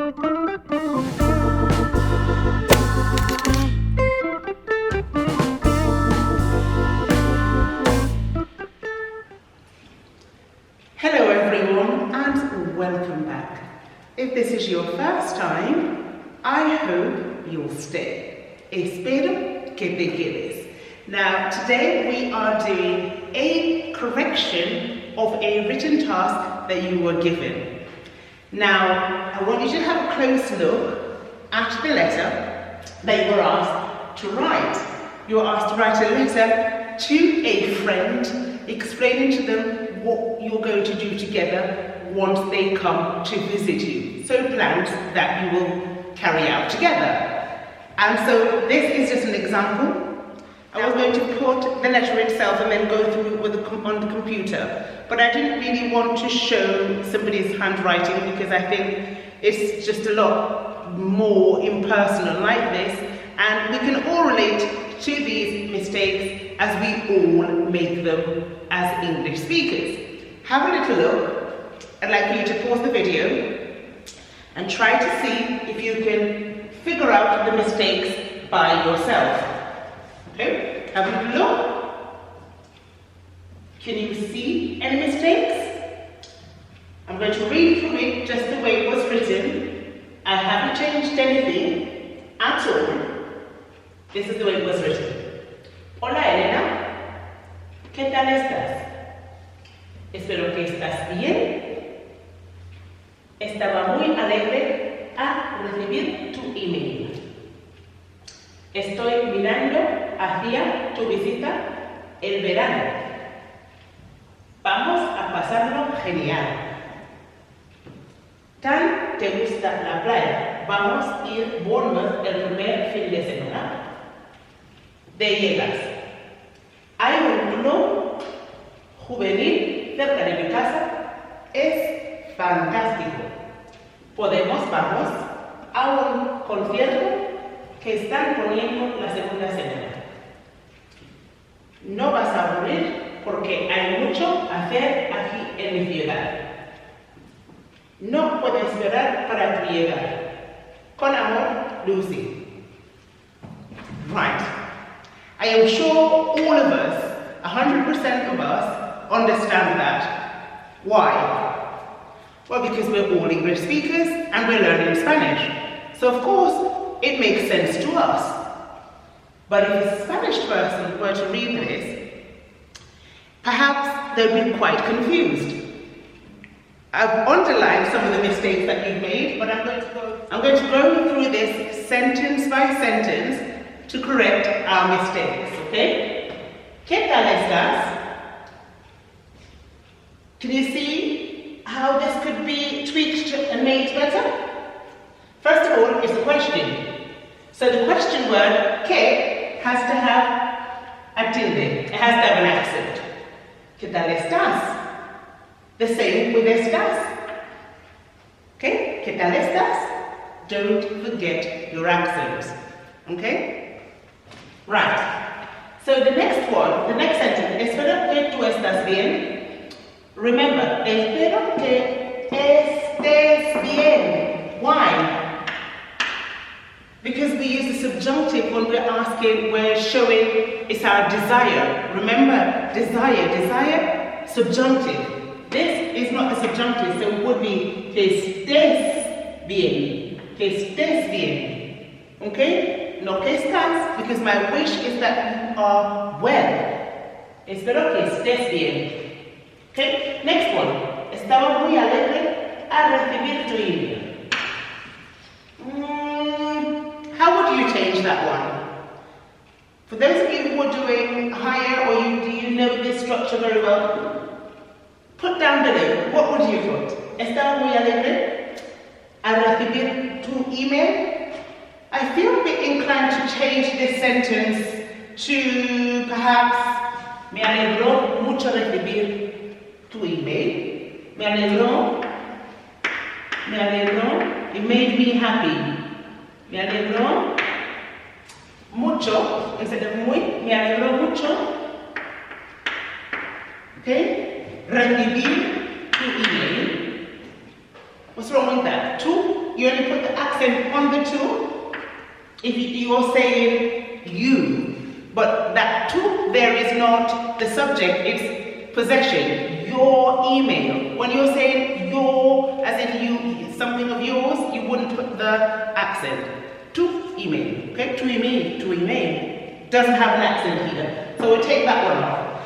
Hello everyone and welcome back. If this is your first time, I hope you'll stay. Espero que te quedes. Now today we are doing a correction of a written task that you were given. Now I want you to have a close look at the letter that you were asked to write. You were asked to write a letter to a friend explaining to them what you're going to do together once they come to visit you. So plans that you will carry out together. And so this is just an example. I was going to put the letter itself and then go through it on the computer. But I didn't really want to show somebody's handwriting because I think it's just a lot more impersonal like this. And we can all relate to these mistakes as we all make them as English speakers. Have a little look. I'd like you to pause the video and try to see if you can figure out the mistakes by yourself. Okay, have a little look. Can you see any mistakes? I'm going to read through it just the way it was written. I haven't changed anything at all. This is the way it was written. Hola Elena, ¿qué tal estás? Espero que estás bien. Estaba muy alegre a recibir tu email. Estoy mirando hacia tu visita el verano. Vamos a pasarlo genial. ¿Tan te gusta la playa? Vamos a ir a Bournemouth el primer fin de semana. De llegas. Hay un club juvenil cerca de mi casa. Es fantástico. Vamos a un concierto que están poniendo la segunda semana. No vas a aburrir porque hay mucho a hacer aquí en mi ciudad. No puedo esperar para tu llegada. Con amor, Lucy. Right. I am sure all of us, 100% of us, understand that. Why? Well, because we're all English speakers and we're learning Spanish. So of course, it makes sense to us. But if a Spanish person were to read this, perhaps they'd be quite confused. I've underlined some of the mistakes that you've made, but I'm going to go through this sentence by sentence to correct our mistakes, okay? ¿Qué tal estás? Can you see how this could be tweaked and made better? First of all, it's a question. So the question word, ¿qué, has to have a tilde. It has to have an accent. ¿Qué tal estás? The same with estás. Okay? ¿Qué tal estás? Don't forget your accent. Okay? Right. So the next one, the next sentence, espero que tú estás bien. Remember, espero que estés bien. Why? Because we use the subjunctive when we're asking, we're showing it's our desire. Remember, desire, subjunctive. This is not the subjunctive, so it would be que estés bien. Que estés bien. Okay? No que estás, because my wish is that you are well. Espero que estés bien. Okay, next one. Estaba muy alegre a recibir tu email. How would you change that one? For those of you who are doing higher or do you know this structure very well, put down below, what would you put? Estaba muy alegre a recibir tu email. I feel a bit inclined to change this sentence to perhaps me alegró mucho recibir tu email. Me alegró, it made me happy. Me alegró mucho, instead of muy, me alegró mucho. Okay? Recibir tu email. What's wrong with that? Tu, you only put the accent on the to. If you're saying you, but that to there is not the subject, it's possession, your email. When you're saying your, as in you, something of yours, you wouldn't put the accent. To email, okay? To email. Doesn't have an accent here. So we'll take that one off.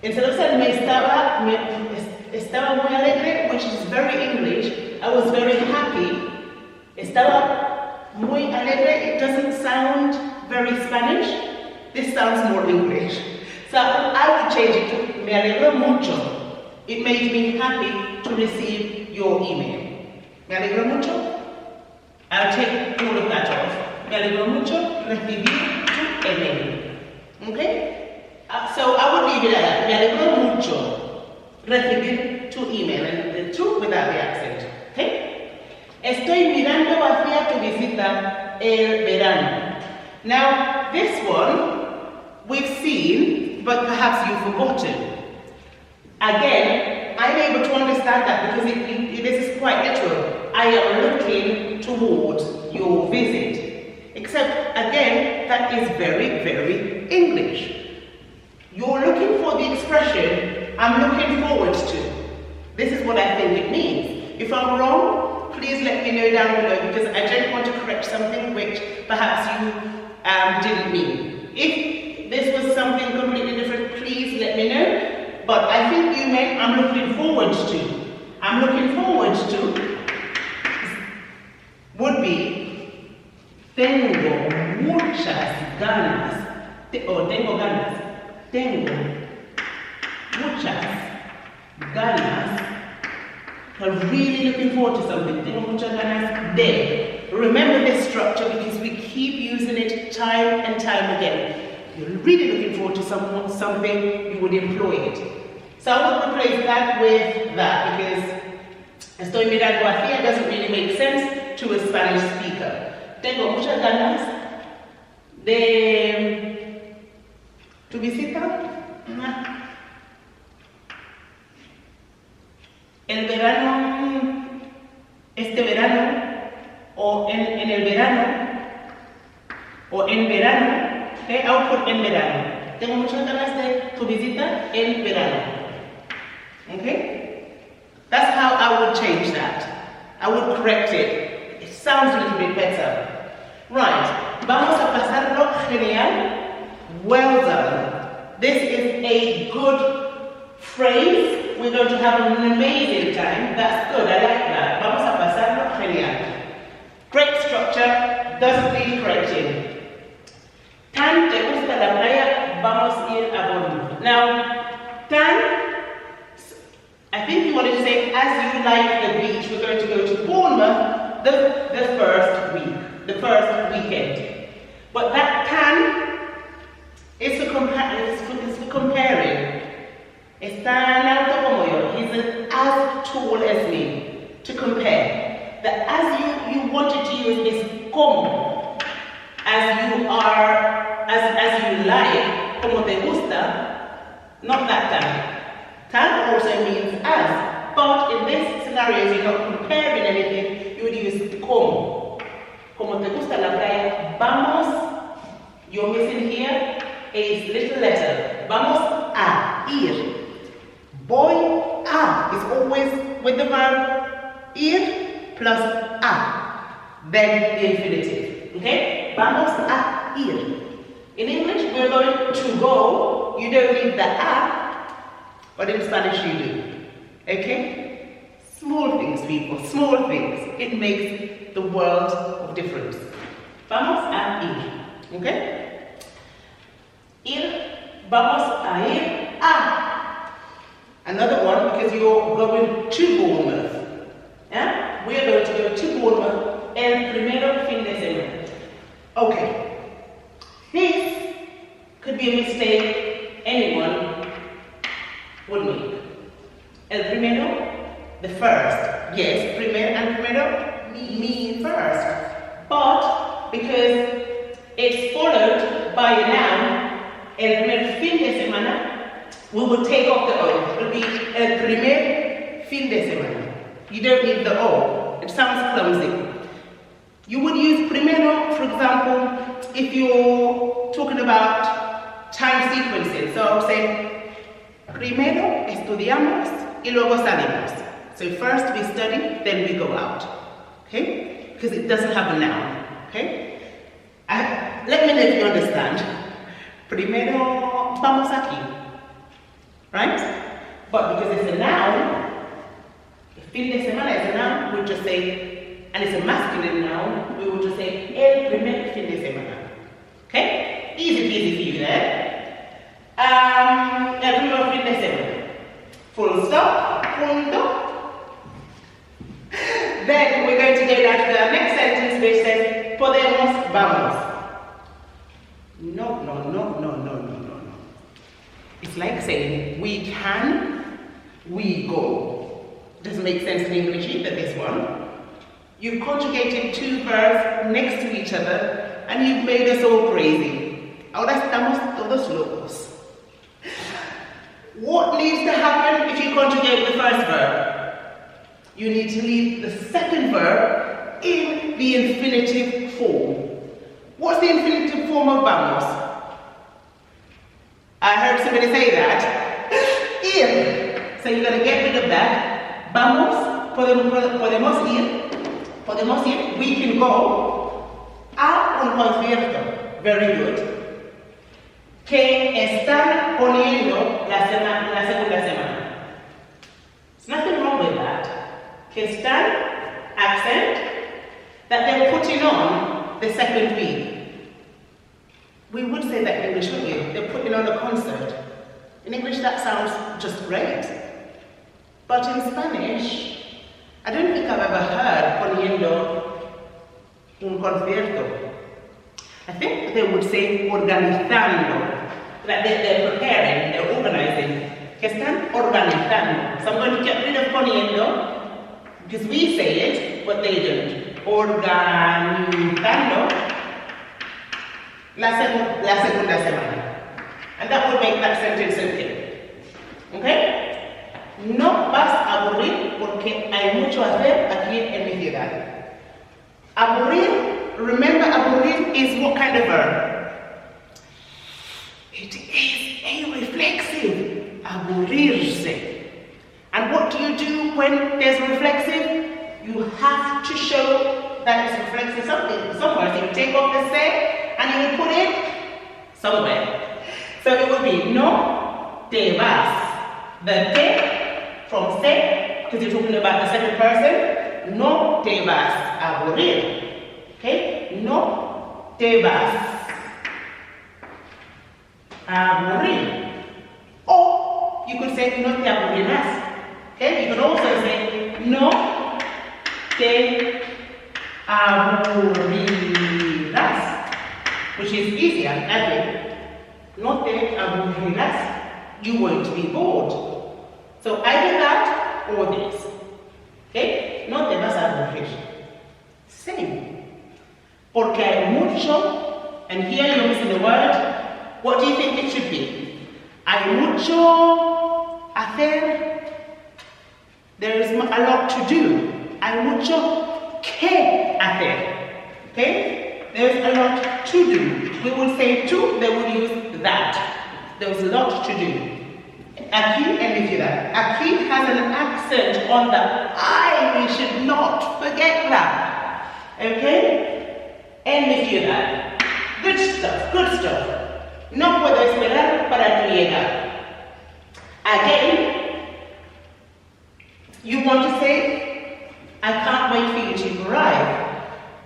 Instead of saying estaba muy alegre, which is very English, I was very happy. Estaba muy alegre, it doesn't sound very Spanish. This sounds more English. So I would change it to me alegro mucho. It made me happy to receive your email. Me alegro mucho. I'll take all of that off. Me alegro mucho recibir tu email. Okay? So I would leave it at that. Me alegro mucho recibir tu email. And the tu without the accent. Okay? Estoy mirando hacia tu visita el verano. Now, this one we've seen, but perhaps you've forgotten. Again, I'm able to understand that because this is quite literal. I am looking towards your visit. Except, again, that is very, very English. You're looking for the expression, I'm looking forward to. This is what I think it means. If I'm wrong, please let me know down below because I don't want to correct something which perhaps you didn't mean. If this was something completely different, please let me know. But I think you meant I'm looking forward to. I'm looking forward to would be tengo muchas ganas, tengo muchas ganas. I'm really looking forward to something. Tengo muchas ganas de. Remember this structure because we keep using it time and time again. You're really looking forward to something, you would employ it. So I would replace that with that because estoy mirando hacia doesn't really make sense to a Spanish speaker. Tengo muchas ganas de tu visita. El verano, este verano, o en el verano, o en verano, okay, I'll put en verano. Tengo muchas ganas de tu visita en verano. Okay? That's how I would change that. I would correct it. It sounds a little bit better. Right. Vamos a pasarlo genial. Well done. This is a good phrase. We're going to have an amazing time. That's good. I like that. Vamos a pasarlo genial. Great structure. Doesn't need correcting. Tan te gusta la playa, vamos a ir a Bournemouth. Now, tan, I think you wanted to say, as you like the beach, we're going to go to Bournemouth the first week, the first weekend. But that tan is for comparing. Es tan alto como yo. He's as tall as me. To compare. The as you wanted to use is como. As you are, as you like, como te gusta, not that tan. Tan also means as, but in this scenario, if you're not comparing anything, you would use como. Como te gusta la playa, vamos, you're missing here a little letter. Vamos a ir. Voy a is always with the verb ir plus a, then the infinitive. Okay? Vamos a ir. In English, we're going to go. You don't need the a, but in Spanish you do. Okay? Small things, people. Small things. It makes the world of difference. Vamos a ir. Okay? Ir. Vamos a ir a. Another one because you're going to Bournemouth. Yeah? We are going to go to Bournemouth el primero fin de semana. Okay. This could be a mistake anyone would make. El primero, the first. Yes, primero and primero mean first. But because it's followed by a noun, el primer fin de semana, we will take off the O. It will be el primer fin de semana. You don't need the O. It sounds clumsy. You would use primero, for example, if you're talking about time sequencing. So I'll say, primero estudiamos y luego salimos. So first we study, then we go out. Okay? Because it doesn't have a noun. Okay? Let me know if you understand. Primero vamos aquí. Right? But because it's a noun, fin de semana is a noun, we just say, and it's a masculine noun, we would just say el primer fin de semana. Okay? Easy peasy for you there. El primer fin de semana. Full stop, punto. Then we're going to go down to the next sentence which says, podemos, vamos. No, no, no, no, no, no, no, no. It's like saying, we can, we go. Doesn't make sense in English either, this one. You've conjugated two verbs next to each other and you've made us all crazy. Ahora estamos todos locos. What needs to happen if you conjugate the first verb? You need to leave the second verb in the infinitive form. What's the infinitive form of vamos? I heard somebody say that. Ir. So you're going to get rid of that. Vamos, podemos ir, we can go a un concierto. Very good. Que están poniendo la segunda semana. There's nothing wrong with that. Que están, accent, that they're putting on the second week. We would say that in English, wouldn't you? They're putting on a concert. In English, that sounds just great. But in Spanish, I don't think I've ever heard poniendo un concierto. I think they would say organizando. Like they're preparing, they're organizing. Que están organizando. So I'm going to get rid of poniendo, because we say it, but they don't. Organizando la segunda semana. And that would make that sentence okay. Okay? No vas a aburrir porque hay mucho a hacer aquí en mi ciudad. Aburrir, remember aburrir is what kind of verb? It is a reflexive. Aburrirse. And what do you do when there's a reflexive? You have to show that it's reflexive somewhere. So you take off the se and you will put it somewhere. So it would be no te vas. The te from se, because you're talking about the second person, no te vas a aburrir. Okay? No te vas a aburrir. Or you could say no te aburrirás. Okay? You could also say no te aburrirás, which is easier, I think. No te aburrirás. You won't be bored. So either that or this. Okay? No te vas a aburrir. Same. Porque hay mucho, and here you're missing the word. What do you think it should be? Hay mucho hacer. There is a lot to do. Hay mucho que hacer. Okay? There's a lot to do. We would say to, they would use that. There's a lot to do. Aquí en mi ciudad. Aquí has an accent on the I. We should not forget that. Okay? En mi ciudad. Good stuff, good stuff. No puedo esperar para tu llegada. Again, you want to say, I can't wait for you to arrive.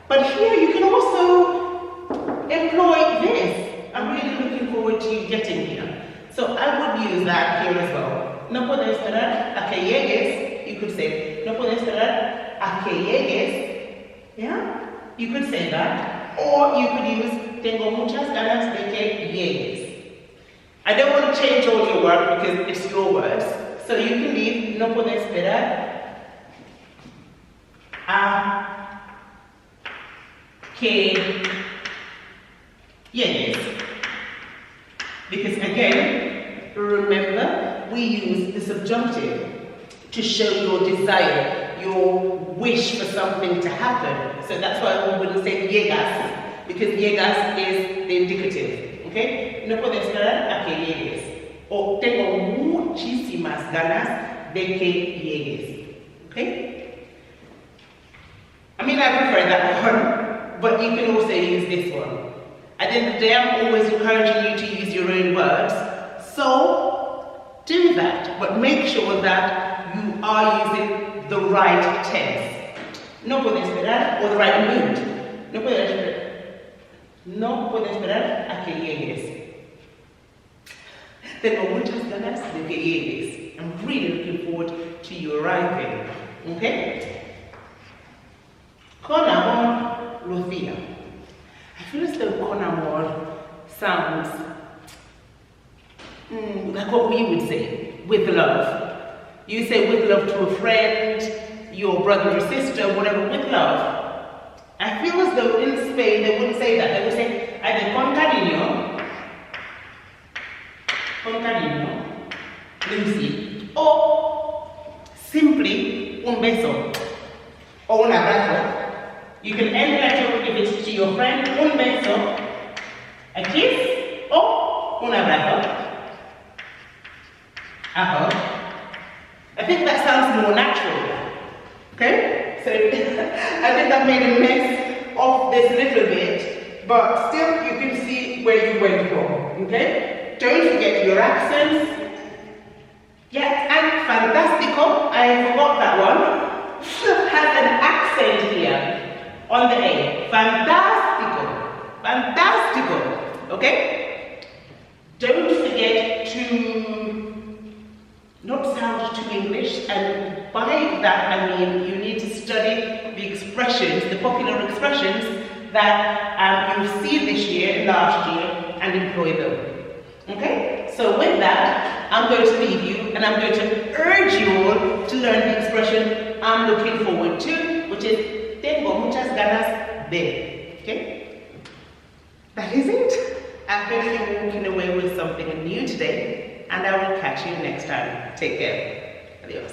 But here you can also employ this. I'm really looking forward to you getting here. So I would use that here as well. No puedo esperar a que llegues. You could say, no puedo esperar a que llegues. Yeah? You could say that. Or you could use, tengo muchas ganas de que llegues. I don't want to change all your work because it's your words. So you can leave, no puedo esperar a que llegues. Because again, remember, we use the subjunctive to show your desire, your wish for something to happen. So that's why we wouldn't say llegas, because llegas is the indicative. Okay? No puedo esperar a que llegues. O tengo muchísimas ganas de que llegues. Okay? I mean, I prefer that one, but you can also use this one. At the end of the day, I'm always encouraging you to use your own words. So, do that, but make sure that you are using the right tense. No puedo esperar, or the right mood. No puedo esperar a que llegues. Tengo muchas ganas de que llegues. I'm really looking forward to you arriving. Okay? Con amor, Lucía. I feel as though con amor sounds like what we would say, with love. You say with love to a friend, your brother or sister, whatever, with love. I feel as though in Spain they wouldn't say that. They would say either con cariño, Lucy, or simply un beso, or un abrazo. You can end letter if it's to your friend, un beso, a kiss, or un abrazo, a hug. I think that sounds more natural. Okay? So I think that made a mess of this little bit, but still you can see where you went from. Okay? Don't forget your accents. Yeah, and fantastico, I forgot that one, has an accent here. On the A. Fantastico. Fantastico. Okay? Don't forget to not sound too English, and by that I mean you need to study the expressions, the popular expressions that you've seen this year, last year, and employ them. Okay? So with that, I'm going to leave you, and I'm going to urge you all to learn the expression I'm looking forward to, which is tengo muchas ganas de. Okay? That is it. I hope you're walking away with something new today, and I will catch you next time. Take care. Adios.